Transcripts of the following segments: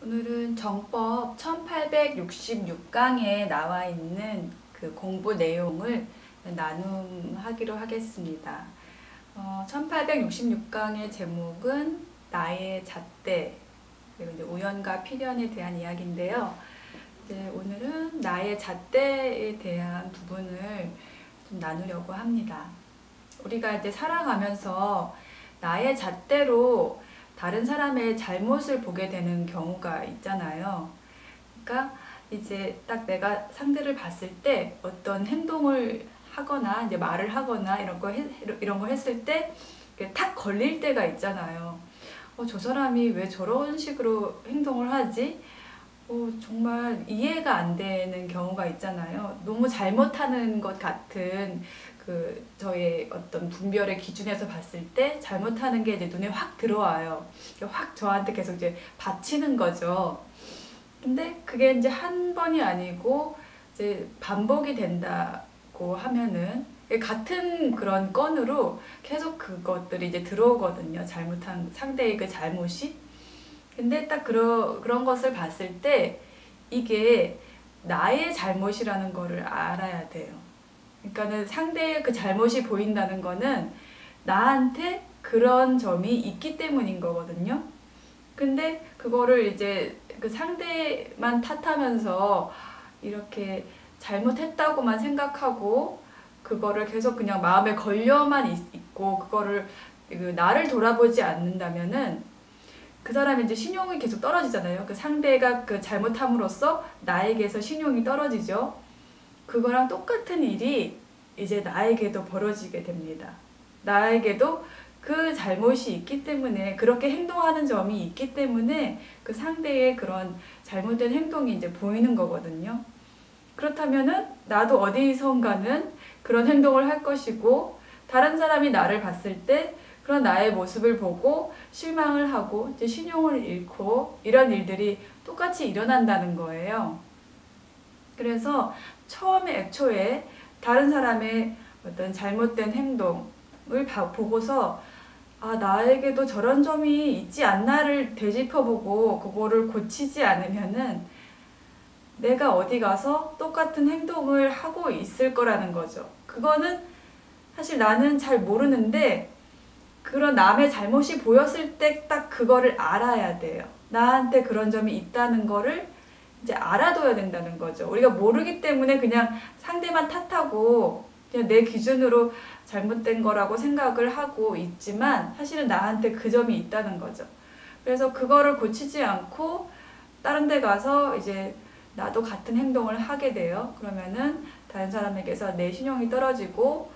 오늘은 정법 1866강에 나와 있는 그 공부 내용을 나눔하기로 하겠습니다. 1866강의 제목은 나의 잣대, 그리고 이제 우연과 필연에 대한 이야기인데요. 이제 오늘은 나의 잣대에 대한 부분을 좀 나누려고 합니다. 우리가 이제 살아가면서 나의 잣대로 다른 사람의 잘못을 보게 되는 경우가 있잖아요. 그러니까 이제 딱 내가 상대를 봤을 때 어떤 행동을 하거나 이제 말을 하거나 이런 거 했을 때 탁 걸릴 때가 있잖아요. 저 사람이 왜 저런 식으로 행동을 하지? 정말 이해가 안 되는 경우가 있잖아요. 너무 잘못하는 것 같은 저의 어떤 분별의 기준에서 봤을 때 잘못하는 게 이제 눈에 확 들어와요. 확 저한테 계속 이제 받치는 거죠. 근데 그게 이제 한 번이 아니고 이제 반복이 된다고 하면은 같은 그런 건으로 계속 그것들이 이제 들어오거든요. 잘못한 상대의 그 잘못이. 근데 딱 그런 것을 봤을 때 이게 나의 잘못이라는 거를 알아야 돼요. 그러니까는 상대의 그 잘못이 보인다는 거는 나한테 그런 점이 있기 때문인 거거든요. 근데 그거를 이제 그 상대만 탓하면서 이렇게 잘못했다고만 생각하고 그거를 계속 그냥 마음에 걸려만 있고 그거를 나를 돌아보지 않는다면은 그 사람의 이제 신용이 계속 떨어지잖아요. 그 상대가 그 잘못함으로써 나에게서 신용이 떨어지죠. 그거랑 똑같은 일이 이제 나에게도 벌어지게 됩니다. 나에게도 그 잘못이 있기 때문에 그렇게 행동하는 점이 있기 때문에 그 상대의 그런 잘못된 행동이 이제 보이는 거거든요. 그렇다면은 나도 어디선가는 그런 행동을 할 것이고 다른 사람이 나를 봤을 때 그런 나의 모습을 보고 실망을 하고 이제 신용을 잃고 이런 일들이 똑같이 일어난다는 거예요. 그래서 애초에 다른 사람의 어떤 잘못된 행동을 보고서 나에게도 저런 점이 있지 않나를 되짚어보고 그거를 고치지 않으면은 내가 어디 가서 똑같은 행동을 하고 있을 거라는 거죠. 그거는 사실 나는 잘 모르는데 그런 남의 잘못이 보였을 때 딱 그거를 알아야 돼요. 나한테 그런 점이 있다는 거를 이제 알아둬야 된다는 거죠. 우리가 모르기 때문에 그냥 상대만 탓하고 그냥 내 기준으로 잘못된 거라고 생각을 하고 있지만 사실은 나한테 그 점이 있다는 거죠. 그래서 그거를 고치지 않고 다른 데 가서 이제 나도 같은 행동을 하게 돼요. 그러면은 다른 사람에게서 내 신용이 떨어지고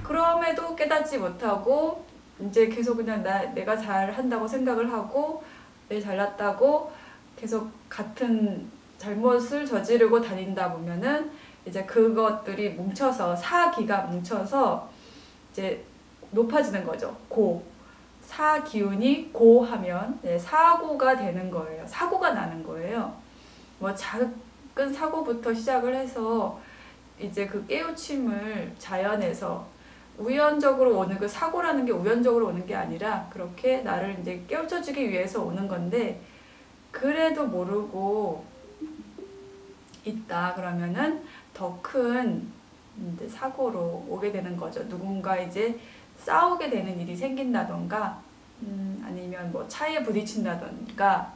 그럼에도 깨닫지 못하고 이제 계속 그냥 내가 잘한다고 생각을 하고 내 잘났다고 계속 같은 잘못을 저지르고 다닌다 보면은 이제 그것들이 뭉쳐서 사기가 뭉쳐서 이제 높아지는 거죠. 사기운이 고하면 사고가 되는 거예요. 사고가 나는 거예요. 뭐 작은 사고부터 시작을 해서 이제 그 깨우침을 자연에서 우연적으로 오는 그 사고라는 게 우연적으로 오는 게 아니라 그렇게 나를 이제 깨우쳐주기 위해서 오는 건데 그래도 모르고 있다 그러면은 더 큰 사고로 오게 되는 거죠. 누군가 이제 싸우게 되는 일이 생긴다던가 아니면 뭐 차에 부딪힌다던가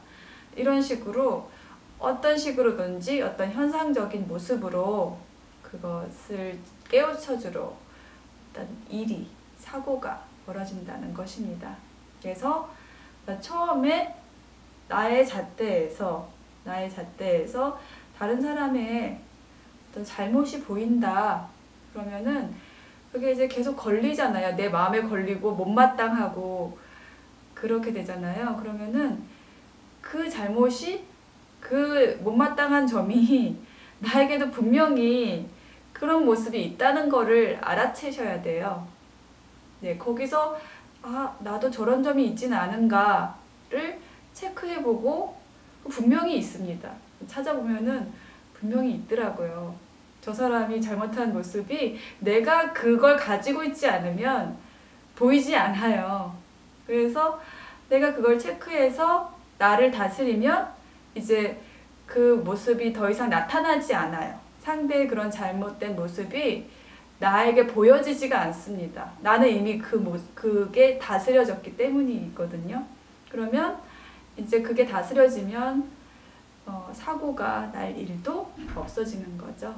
이런 식으로 어떤 식으로든지 어떤 현상적인 모습으로 그것을 깨우쳐주러 어떤 사고가 벌어진다는 것입니다. 그래서 처음에 나의 잣대에서 다른 사람의 어떤 잘못이 보인다 그러면은 그게 이제 계속 걸리잖아요. 내 마음에 걸리고 못마땅하고 그렇게 되잖아요. 그러면은 그 잘못이 그 못마땅한 점이 나에게도 분명히 그런 모습이 있다는 거를 알아채셔야 돼요. 거기서 나도 저런 점이 있지는 않은가를 체크해보고 분명히 있습니다. 찾아보면은 분명히 있더라고요. 저 사람이 잘못한 모습이 내가 그걸 가지고 있지 않으면 보이지 않아요. 그래서 내가 그걸 체크해서 나를 다스리면 이제 그 모습이 더 이상 나타나지 않아요. 상대의 그런 잘못된 모습이 나에게 보여지지가 않습니다. 나는 이미 그게 다스려졌기 때문이거든요. 그러면 이제 그게 다스려지면 사고가 날 일도 없어지는 거죠.